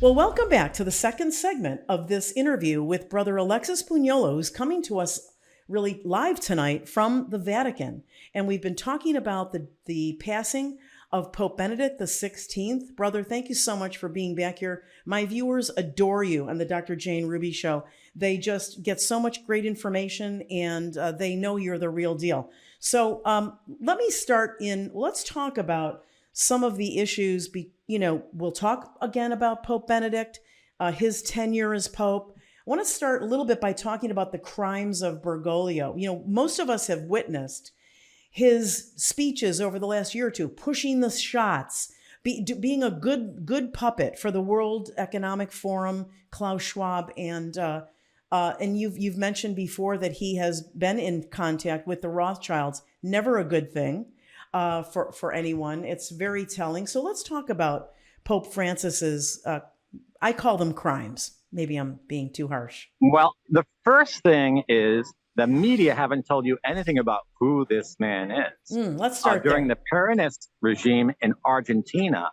Well, welcome back to the second segment of this interview with Brother Alexis Bugnolo, who's coming to us really live tonight from the Vatican. And we've been talking about the passing of Pope Benedict the 16th. Brother, thank you so much for being back here. My viewers adore you on the Dr.Jane Ruby Show. They just get so much great information, and they know you're the real deal. So let's talk about some of the issues. We'll talk again about Pope Benedict, his tenure as Pope. I want to start a little bit by talking about the crimes of Bergoglio. Most of us have witnessed his speeches over the last year or two, pushing the shots, being a good puppet for the World Economic Forum, Klaus Schwab, and you've mentioned before that he has been in contact with the Rothschilds. Never a good thing for anyone. It's very telling. So let's talk about Pope Francis's, I call them crimes. Maybe I'm being too harsh. Well, the first thing is the media haven't told you anything about who this man is. Let's start during the Peronist regime in Argentina,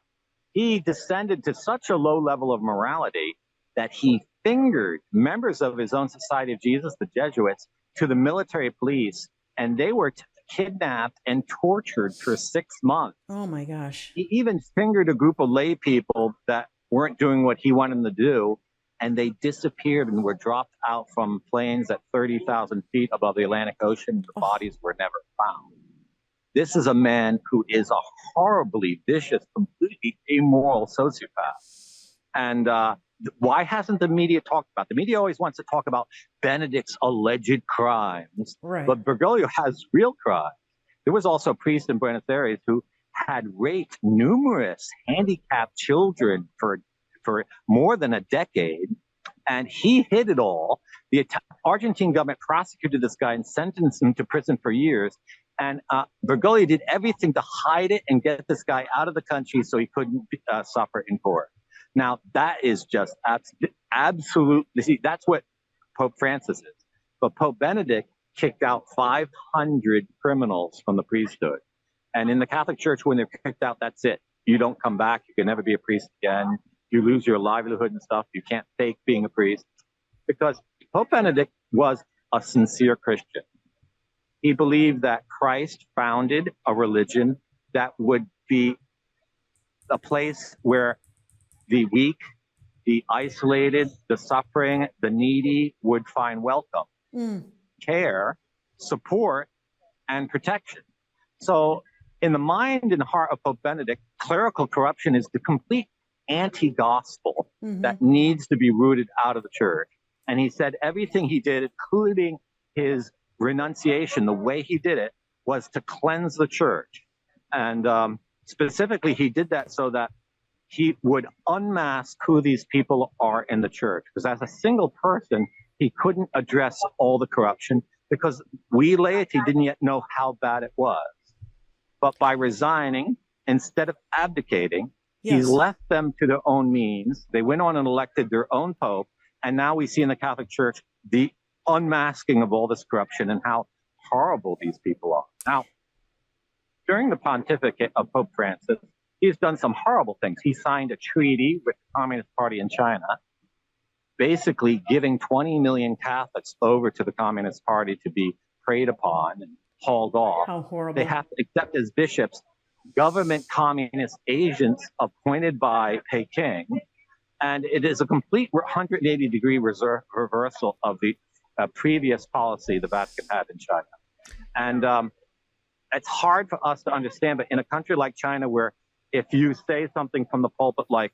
he descended to such a low level of morality that he fingered members of his own Society of Jesus, the Jesuits, to the military police, and they were kidnapped and tortured for 6 months. Oh my gosh. He even fingered a group of lay people that weren't doing what he wanted them to do, and they disappeared and were dropped out from planes at 30,000 feet above the Atlantic Ocean. The bodies were never found. This is a man who is a horribly vicious, completely immoral sociopath. And why hasn't the media talked about? The media always wants to talk about Benedict's alleged crimes, right. But Bergoglio has real crimes. There was also a priest in Buenos Aires who had raped numerous handicapped children for more than a decade, and he hid it all. The Argentine government prosecuted this guy and sentenced him to prison for years. And Bergolio did everything to hide it and get this guy out of the country so he couldn't suffer in court. Now, that is just absolutely, see, that's what Pope Francis is. But Pope Benedict kicked out 500 criminals from the priesthood. And in the Catholic Church, when they're kicked out, that's it. You don't come back. You can never be a priest again. You lose your livelihood and stuff. You can't fake being a priest. Because Pope Benedict was a sincere Christian. He believed that Christ founded a religion that would be a place where the weak, the isolated, the suffering, the needy would find welcome, care, support, and protection. So in the mind and heart of Pope Benedict, clerical corruption is the complete anti-gospel that needs to be rooted out of the church. And he said everything he did, including his renunciation, the way he did it was to cleanse the church. And specifically, he did that so that he would unmask who these people are in the church. Because as a single person, he couldn't address all the corruption because we laity didn't yet know how bad it was. But by resigning, instead of abdicating, he left them to their own means. They went on and elected their own pope. And now we see in the Catholic Church the unmasking of all this corruption and how horrible these people are. Now, during the pontificate of Pope Francis, he's done some horrible things. He signed a treaty with the Communist Party in China, basically giving 20 million Catholics over to the Communist Party to be preyed upon and hauled off. How horrible. They have to accept as bishops government communist agents appointed by Peking. And it is a complete 180-degree reversal of the previous policy the Vatican had in China. And it's hard for us to understand, but in a country like China, where if you say something from the pulpit like,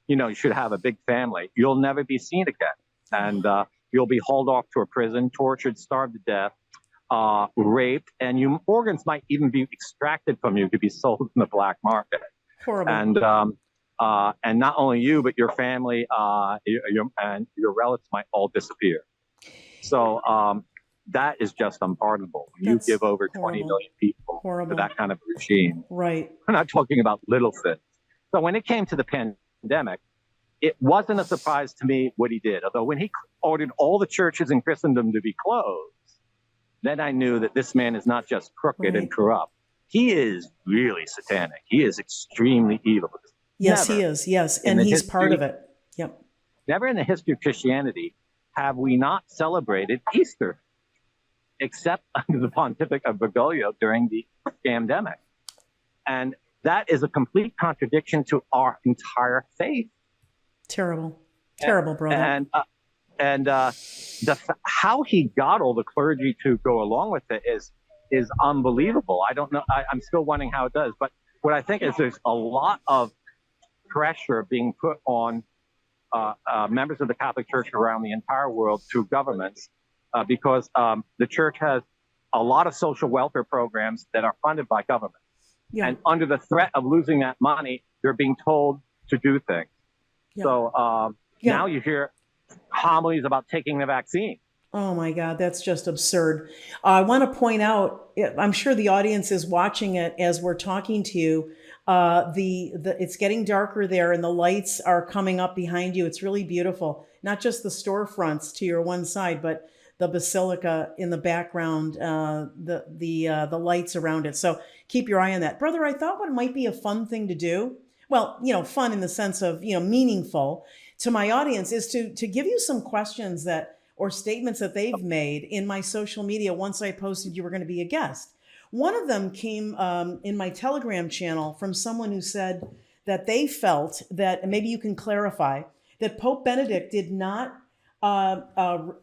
you should have a big family, you'll never be seen again. And you'll be hauled off to a prison, tortured, starved to death, raped, and your organs might even be extracted from you to be sold in the black market. Horrible. And not only you, but your family and your relatives might all disappear. So that is just unpardonable. When you give over 20 million people to that kind of regime. Right. We're not talking about little things. So when it came to the pandemic, it wasn't a surprise to me what he did. Although when he ordered all the churches in Christendom to be closed, then I knew that this man is not just crooked and corrupt. He is really satanic. He is extremely evil. Yes, he Never is. Yes, in and the he's part of history, it. Yep. never in the history of Christianity have we not celebrated Easter, except under the pontificate of Bergolio during the scamdemic. And that is a complete contradiction to our entire faith. Terrible. Terrible, brother. And how he got all the clergy to go along with it is unbelievable. I don't know. I'm still wondering how it does. But what I think is there's a lot of pressure being put on members of the Catholic Church around the entire world through governments because the church has a lot of social welfare programs that are funded by government. Yeah. And under the threat of losing that money, they're being told to do things. Yeah. So now you hear homilies about taking the vaccine. Oh my God, that's just absurd. I want to point out, I'm sure the audience is watching it as we're talking to you. It's getting darker there and the lights are coming up behind you. It's really beautiful. Not just the storefronts to your one side, but the basilica in the background, the lights around it. So keep your eye on that. Brother, I thought what might be a fun thing to do, well, fun in the sense of, meaningful to my audience, is to give you some questions that or statements that they've made in my social media once I posted you were going to be a guest. One of them came in my Telegram channel from someone who said that they felt that, and maybe you can clarify, that Pope Benedict did not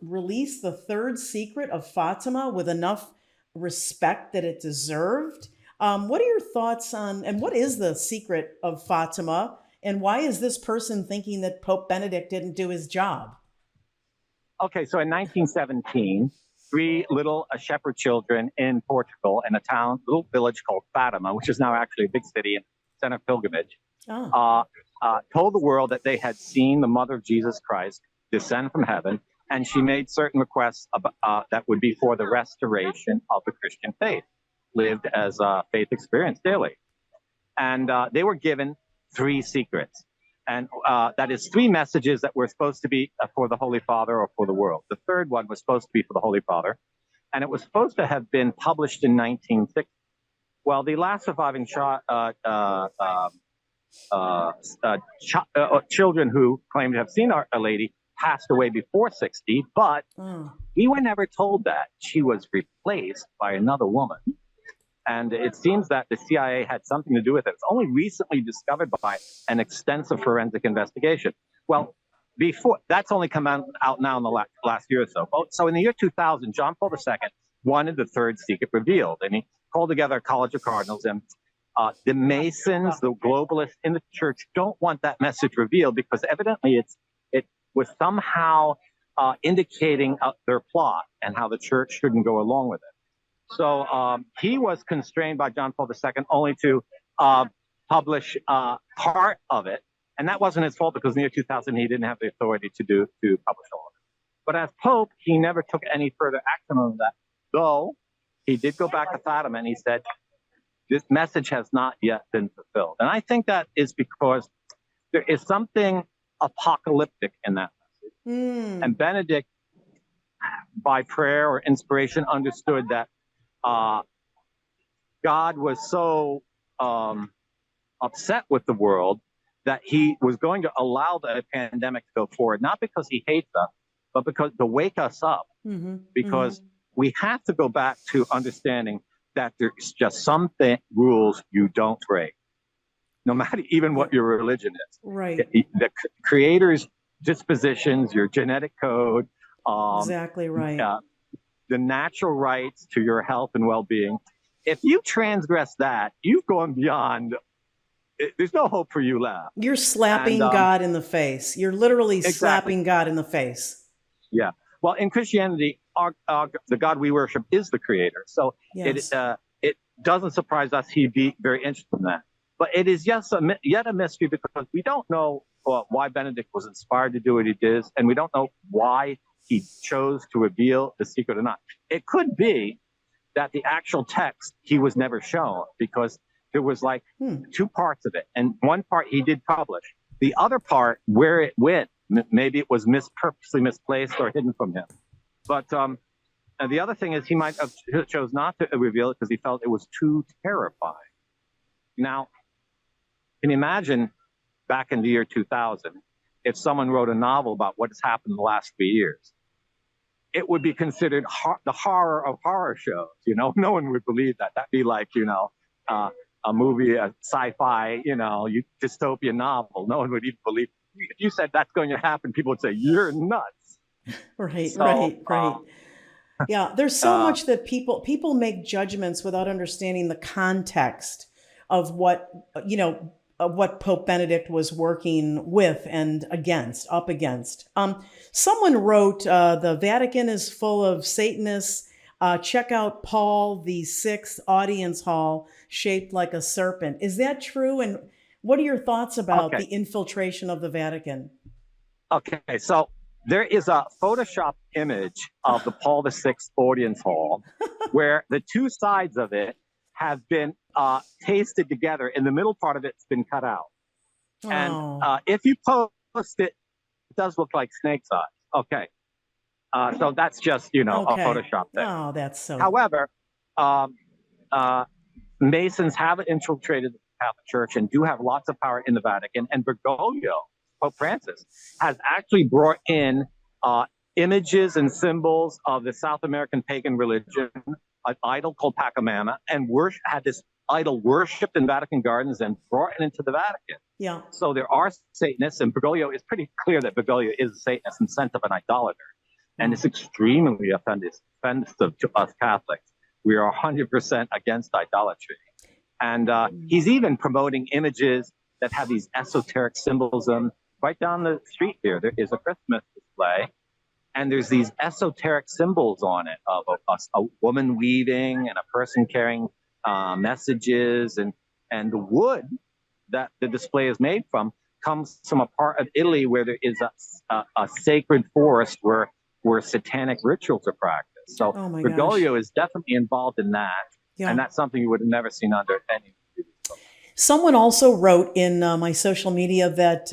release the third secret of Fatima with enough respect that it deserved. What are your thoughts on, and what is the secret of Fatima? And why is this person thinking that Pope Benedict didn't do his job? Okay, so in 1917, three little shepherd children in Portugal in a little village called Fatima, which is now actually a big city and center of pilgrimage, told the world that they had seen the mother of Jesus Christ descend from heaven, and she made certain requests that would be for the restoration of the Christian faith, lived as a faith experience daily. And they were given three secrets. And that is three messages that were supposed to be for the Holy Father or for the world. The third one was supposed to be for the Holy Father, and it was supposed to have been published in 1960. Well, the last surviving children who claimed to have seen Our Lady passed away before 60, but we were never told that. She was replaced by another woman. And it seems that the CIA had something to do with it. It's only recently discovered by an extensive forensic investigation. Well, that's only come out now in the last year or so. So in the year 2000, John Paul II wanted the third secret revealed. And he called together a college of cardinals. And the Masons, the globalists in the church don't want that message revealed because evidently it was somehow indicating their plot and how the church shouldn't go along with it. So he was constrained by John Paul II only to publish part of it. And that wasn't his fault because in the year 2000, he didn't have the authority to publish all of it. But as Pope, he never took any further action on that, though he did go back to Fatima and he said, this message has not yet been fulfilled. And I think that is because there is something apocalyptic in that message. And Benedict, by prayer or inspiration, understood that God was so upset with the world that he was going to allow the pandemic to go forward, not because he hates us, but because to wake us up, because we have to go back to understanding that there's just some rules you don't break, no matter even what your religion is. Right. The Creator's dispositions, your genetic code, exactly right. The natural rights to your health and well-being. If you transgress that, you've gone beyond. There's no hope for you left. You're slapping God in the face. You're literally slapping God in the face. Yeah. Well, in Christianity, the God we worship is the Creator. So yes. It doesn't surprise us he'd be very interested in that. But it is yet a mystery because we don't know why Benedict was inspired to do what he did, and we don't know why he chose to reveal the secret or not. It could be that the actual text he was never shown because there was like two parts of it. And one part he did publish. The other part, where it went, maybe it was purposely misplaced or hidden from him. But and the other thing is he might have chose not to reveal it because he felt it was too terrifying. Now, can you imagine back in the year 2000, if someone wrote a novel about what has happened in the last 3 years, it would be considered the horror of horror shows. No one would believe that. That'd be like, a movie, a sci-fi, dystopian novel. No one would even believe. If you said that's going to happen, people would say, you're nuts. Right, So, right. Yeah, there's so much that people make judgments without understanding the context of what Pope Benedict was working with and up against. Someone wrote, "The Vatican is full of Satanists. Check out Paul the Sixth audience hall shaped like a serpent." Is that true? And what are your thoughts about the infiltration of the Vatican? Okay, so there is a Photoshop image of the Paul VI audience hall where the two sides of it have been pasted together, and the middle part of it's been cut out. Oh. And if you post it, it does look like snake's eyes. Okay. So that's just, a Photoshop thing. Oh, that's so. However, Masons have infiltrated the Catholic Church and do have lots of power in the Vatican. And Bergolio, Pope Francis, has actually brought in images and symbols of the South American pagan religion, an idol called Pachamama, and had this idol worshipped in Vatican gardens and brought it into the Vatican. Yeah. So there are Satanists, and Bergoglio is pretty clear that Bergoglio is a Satanist and sent of an idolater. And it's extremely offensive to us Catholics. We are 100% against idolatry. And he's even promoting images that have these esoteric symbolism. Right down the street here, there is a Christmas display, and there's these esoteric symbols on it of a woman weaving and a person carrying messages, and the wood that the display is made from comes from a part of Italy where there is a sacred forest where satanic rituals are practiced. So Bergoglio is definitely involved in that, and that's something you would have never seen under any. Someone also wrote in my social media that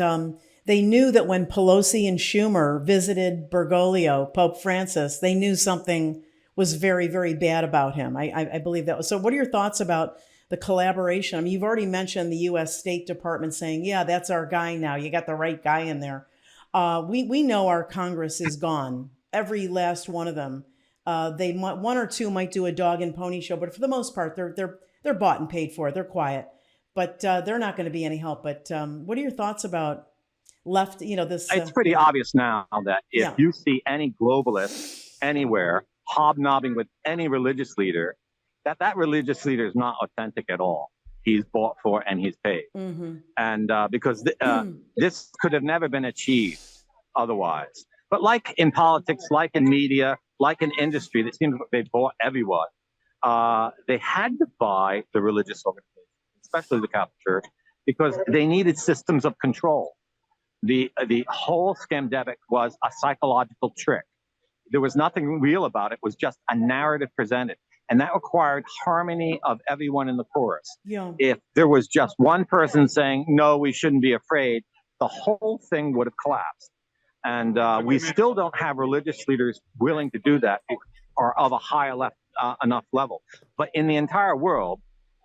they knew that when Pelosi and Schumer visited Bergoglio, Pope Francis, they knew something was very, very bad about him. I believe that was. So what are your thoughts about the collaboration? I mean, you've already mentioned the U.S. State Department saying, yeah, that's our guy now. You got the right guy in there. We know our Congress is gone. Every last one of them. One or two might do a dog and pony show, but for the most part, they're bought and paid for. They're quiet, but they're not going to be any help. But what are your thoughts about left? This. It's pretty obvious now that if you see any globalist anywhere hobnobbing with any religious leader, that religious leader is not authentic at all. He's bought for and he's paid. Mm-hmm. And because this could have never been achieved otherwise. But like in politics, like in media, like in industry, it seems like they bought everyone. They had to buy the religious organization, especially the Catholic Church, because they needed systems of control. The whole scamdemic was a psychological trick. There was nothing real about it. It was just a narrative presented. And that required harmony of everyone in the chorus. Yeah. If there was just one person saying, no, we shouldn't be afraid, the whole thing would have collapsed. And we still don't have religious leaders willing to do that or of a high enough level. But in the entire world,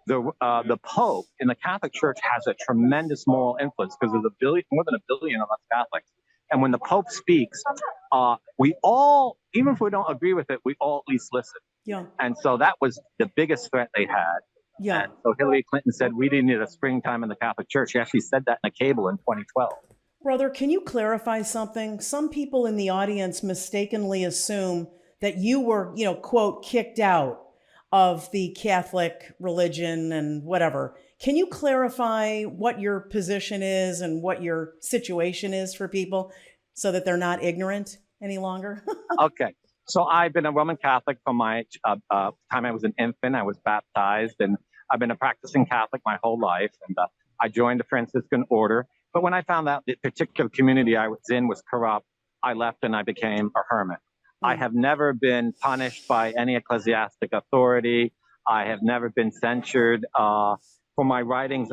the Pope in the Catholic Church has a tremendous moral influence because there's more than a billion of us Catholics. And when the Pope speaks, we all, even if we don't agree with it, we all at least listen. Yeah. And so that was the biggest threat they had. Yeah. And so Hillary Clinton said we didn't need a springtime in the Catholic Church. She actually said that in a cable in 2012. Brother, can you clarify something? Some people in the audience mistakenly assume that you were, quote, kicked out of the Catholic religion and whatever. Can you clarify what your position is and what your situation is for people so that they're not ignorant any longer? Okay. So I've been a Roman Catholic from my time I was an infant. I was baptized, and I've been a practicing Catholic my whole life. And I joined the Franciscan order. But when I found out the particular community I was in was corrupt, I left and I became a hermit. I have never been punished by any ecclesiastic authority. I have never been censured for my writings,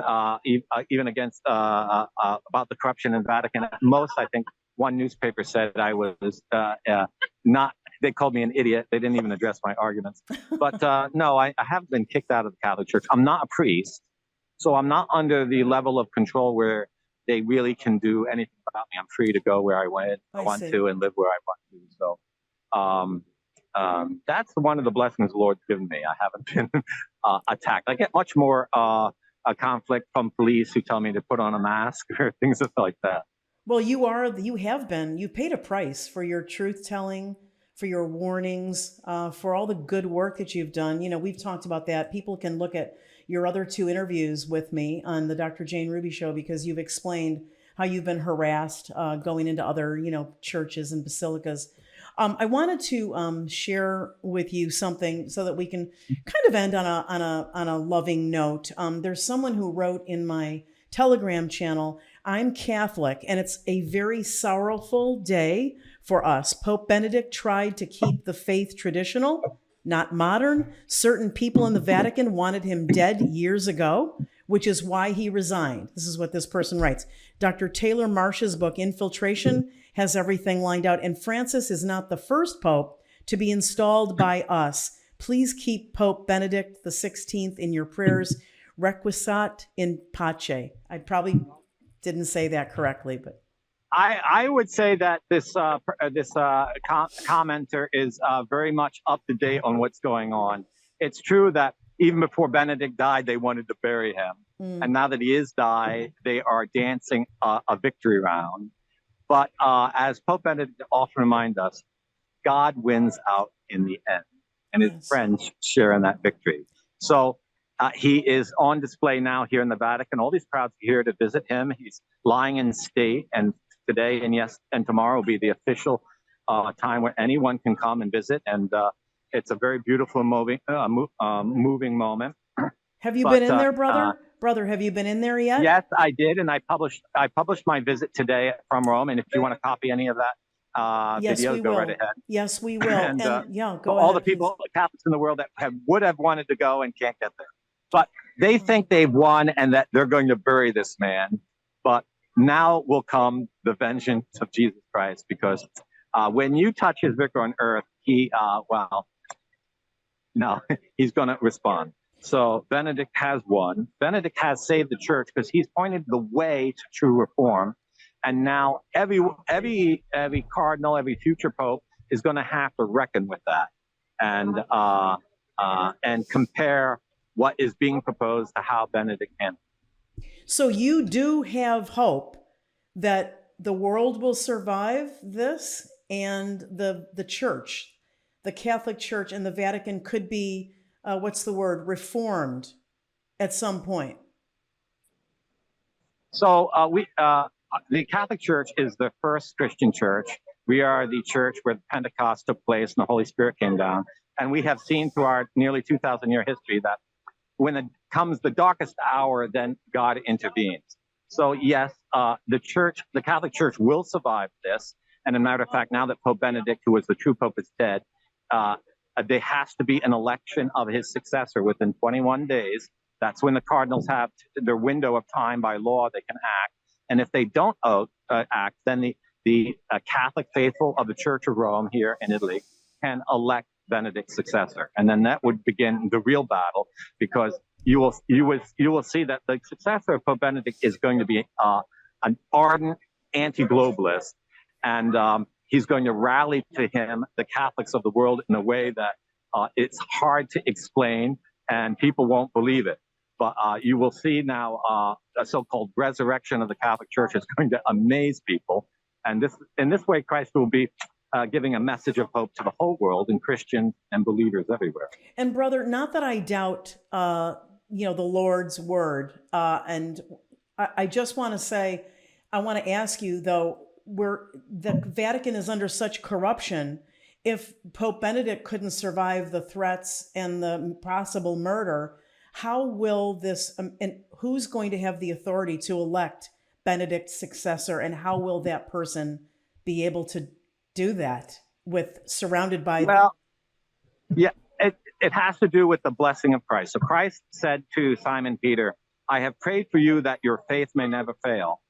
even against about the corruption in Vatican. At most, I think one newspaper said I was not. They called me an idiot. They didn't even address my arguments. But no, I haven't been kicked out of the Catholic Church. I'm not a priest, so I'm not under the level of control where they really can do anything about me. I'm free to go where I want to and live where I want to. So that's one of the blessings the Lord's given me. I haven't been attacked. I get much more a conflict from police who tell me to put on a mask or things like that. Well, you've paid a price for your truth telling, for your warnings, for all the good work that you've done. You know, we've talked about that. People can look at your other two interviews with me on the Dr. Jane Ruby show, because you've explained how you've been harassed going into other, churches and basilicas. I wanted to share with you something so that we can kind of end on a loving note. There's someone who wrote in my Telegram channel, "I'm Catholic, and it's a very sorrowful day for us. Pope Benedict tried to keep the faith traditional, not modern. Certain people in the Vatican wanted him dead years ago, which is why he resigned." This is what this person writes. Dr. Taylor Marsh's book, Infiltration, has everything lined out. And Francis is not the first pope to be installed by us. Please keep Pope Benedict the 16th in your prayers. Requiescat in pace. I probably didn't say that correctly, but I would say that this commenter is very much up to date on what's going on. It's true that even before Benedict died, they wanted to bury him. And now that he is died, they are dancing a victory round. But as Pope Benedict often reminds us, God wins out in the end, and his friends share in that victory. So he is on display now here in the Vatican. All these crowds are here to visit him. He's lying in state, and today and tomorrow will be the official time where anyone can come and visit. And it's a very beautiful, moving moment. Have you been in there, brother? Brother, have you been in there yet? Yes, I did, and I published my visit today from Rome. And if you want to copy any of that video, go right ahead. Yes, we will. And go ahead. All the people, Catholics in the world that would have wanted to go and can't get there, but they think they've won and that they're going to bury this man. But now will come the vengeance of Jesus Christ, because when you touch his vicar on earth, he's going to respond. So Benedict has won. Benedict has saved the church because he's pointed the way to true reform. And now every cardinal, every future pope is going to have to reckon with that and compare what is being proposed to how Benedict handled it. So you do have hope that the world will survive this, and the church, the Catholic Church and the Vatican could be reformed at some point. So the Catholic Church is the first Christian church. We are the church where Pentecost took place and the Holy Spirit came down. And we have seen through our nearly 2,000-year history that when it comes the darkest hour, then God intervenes. So yes, the Catholic Church will survive this. And as a matter of fact, now that Pope Benedict, who was the true Pope, is dead, there has to be an election of his successor within 21 days. That's when the cardinals have their window of time by law they can act. And if they don't act, then the Catholic faithful of the Church of Rome here in Italy can elect Benedict's successor. And then that would begin the real battle, because you will see that the successor of Pope Benedict is going to be an ardent anti-globalist. And he's going to rally to him the Catholics of the world in a way that it's hard to explain and people won't believe it. But you will see now a so-called resurrection of the Catholic Church is going to amaze people. And in this way, Christ will be giving a message of hope to the whole world and Christians and believers everywhere. And brother, not that I doubt, the Lord's word. And I just want to say, I want to ask you though, where the Vatican is under such corruption, if Pope Benedict couldn't survive the threats and the possible murder, how will this, and who's going to have the authority to elect Benedict's successor, and how will that person be able to do that surrounded by? Well, it has to do with the blessing of Christ. So Christ said to Simon Peter, "I have prayed for you that your faith may never fail.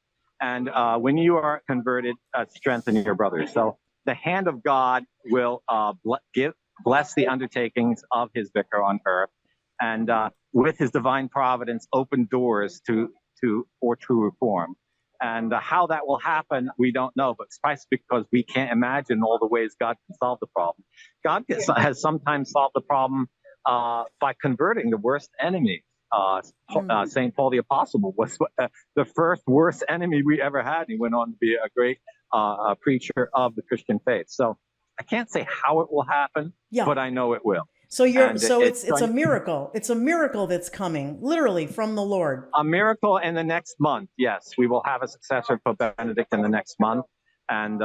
And when you are converted, strengthen your brothers." So the hand of God will bless the undertakings of his vicar on earth, and with his divine providence, open doors for true reform. And how that will happen, we don't know. But it's because we can't imagine all the ways God can solve the problem. God has sometimes solved the problem by converting the worst enemy. St. Paul the Apostle was the first worst enemy we ever had. He went on to be a great preacher of the Christian faith. So I can't say how it will happen, but I know it will. So it's a miracle. It's a miracle that's coming, literally from the Lord. A miracle in the next month. Yes, we will have a successor, Pope Benedict, in the next month, and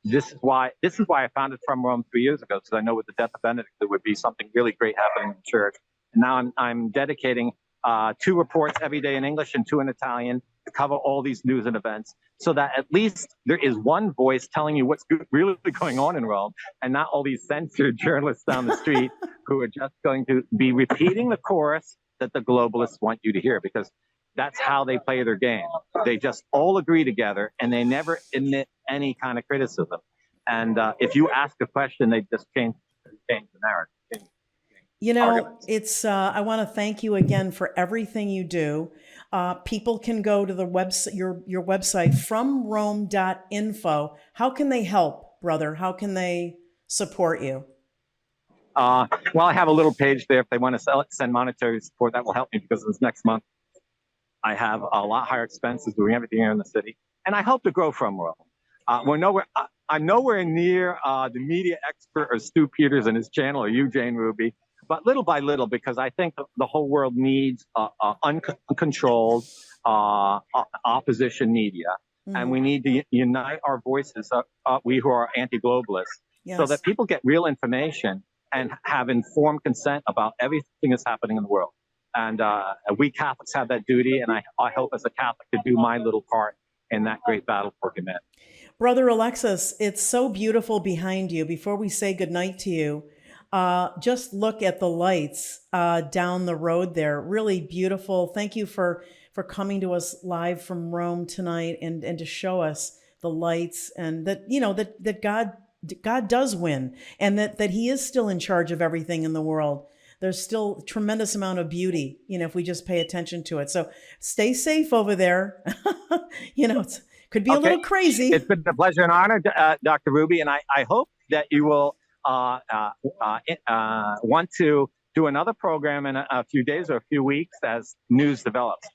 this is why I founded From Rome 3 years ago, because I know with the death of Benedict there would be something really great happening in the church. And now I'm dedicating 2 reports every day in English and 2 in Italian to cover all these news and events, so that at least there is one voice telling you what's really going on in Rome, and not all these censored journalists down the street who are just going to be repeating the chorus that the globalists want you to hear, because that's how they play their game. They just all agree together, and they never admit any kind of criticism. And if you ask a question, they just change the narrative. You know, it's. I want to thank you again for everything you do. People can go to the website, your website, fromrome.info. How can they help, brother? How can they support you? Well, I have a little page there if they want to send monetary support. That will help me, because this next month I have a lot higher expenses doing everything here in the city, and I hope to grow from Rome. I'm nowhere near the media expert or Stu Peters and his channel, or you, Jane Ruby. But little by little, because I think the whole world needs uncontrolled opposition media, and we need to unite our voices, we who are anti-globalists, so that people get real information and have informed consent about everything that's happening in the world. And we Catholics have that duty, and I hope as a Catholic to do my little part in that great battle for humanity. Brother Alexis, it's so beautiful behind you. Before we say goodnight to you, just look at the lights down the road there. Really beautiful. Thank you for coming to us live from Rome tonight, and to show us the lights, and that, you know, that God does win, and that he is still in charge of everything in the world. There's still a tremendous amount of beauty, you know, if we just pay attention to it. So stay safe over there. You know, it could be a little crazy. It's been a pleasure and honor, Dr. Ruby, and I hope that you will want to do another program in a few days or a few weeks as news develops.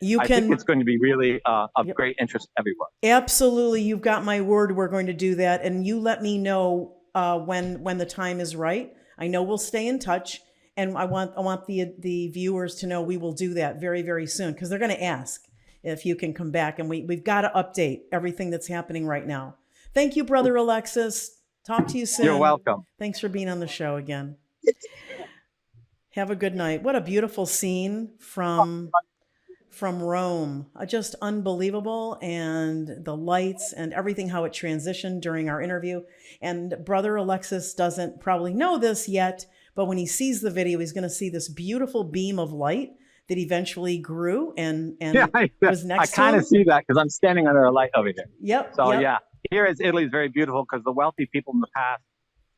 I think it's going to be really of great interest to everyone. Absolutely. You've got my word. We're going to do that. And you let me know when the time is right. I know we'll stay in touch. And I want the viewers to know we will do that very, very soon, because they're going to ask if you can come back. And we've got to update everything that's happening right now. Thank you, Brother Alexis. Talk to you soon. You're welcome. Thanks for being on the show again. Have a good night. What a beautiful scene from Rome. Just unbelievable. And the lights and everything, how it transitioned during our interview. And Brother Alexis doesn't probably know this yet, but when he sees the video, he's going to see this beautiful beam of light that eventually grew and was next to him. I kind of see that because I'm standing under a light over here. Yep. So yeah, here is Italy is very beautiful because the wealthy people in the past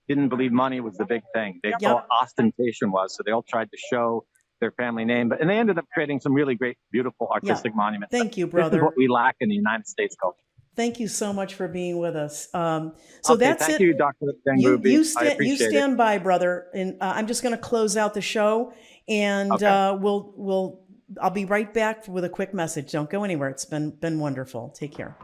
didn't believe money was the big thing. They thought ostentation was, so they all tried to show their family name, and they ended up creating some really great, beautiful artistic monuments. Thank you, brother. This is what we lack in the United States culture. Thank you so much for being with us. That's thank you, Dr. Ruby. You stand by, brother, and I'm just going to close out the show, and I'll be right back with a quick message. Don't go anywhere. It's been wonderful. Take care.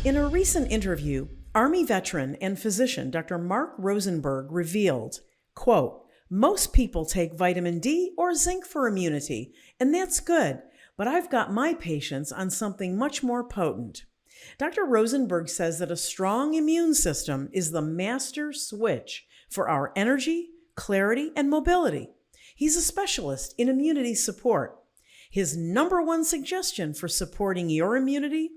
In a recent interview, Army veteran and physician Dr. Mark Rosenberg revealed, quote, "Most people take vitamin D or zinc for immunity, and that's good. But I've got my patients on something much more potent." Dr. Rosenberg says that a strong immune system is the master switch for our energy, clarity, and mobility. He's a specialist in immunity support. His number one suggestion for supporting your immunity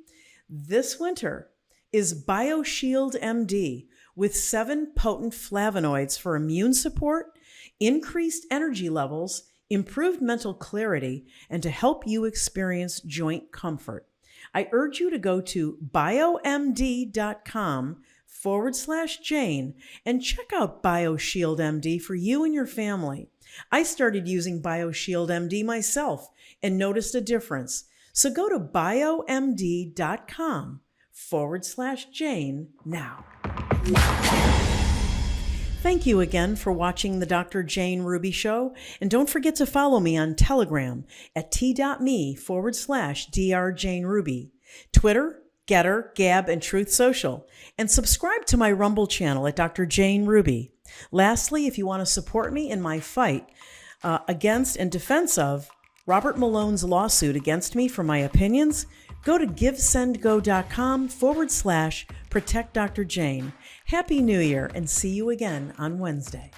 this winter is BioShield MD with 7 potent flavonoids for immune support, increased energy levels, improved mental clarity, and to help you experience joint comfort. I urge you to go to biomd.com/Jane and check out BioShield MD for you and your family. I started using BioShield MD myself and noticed a difference. So go to biomd.com/Jane now. Thank you again for watching the Dr. Jane Ruby Show. And don't forget to follow me on Telegram at t.me/drjaneruby, Twitter, Getter, Gab, and Truth Social, and subscribe to my Rumble channel at Dr. Jane Ruby. Lastly, if you want to support me in my fight against and defense of Robert Malone's lawsuit against me for my opinions, go to givesendgo.com/protect Dr. Jane. Happy New Year, and see you again on Wednesday.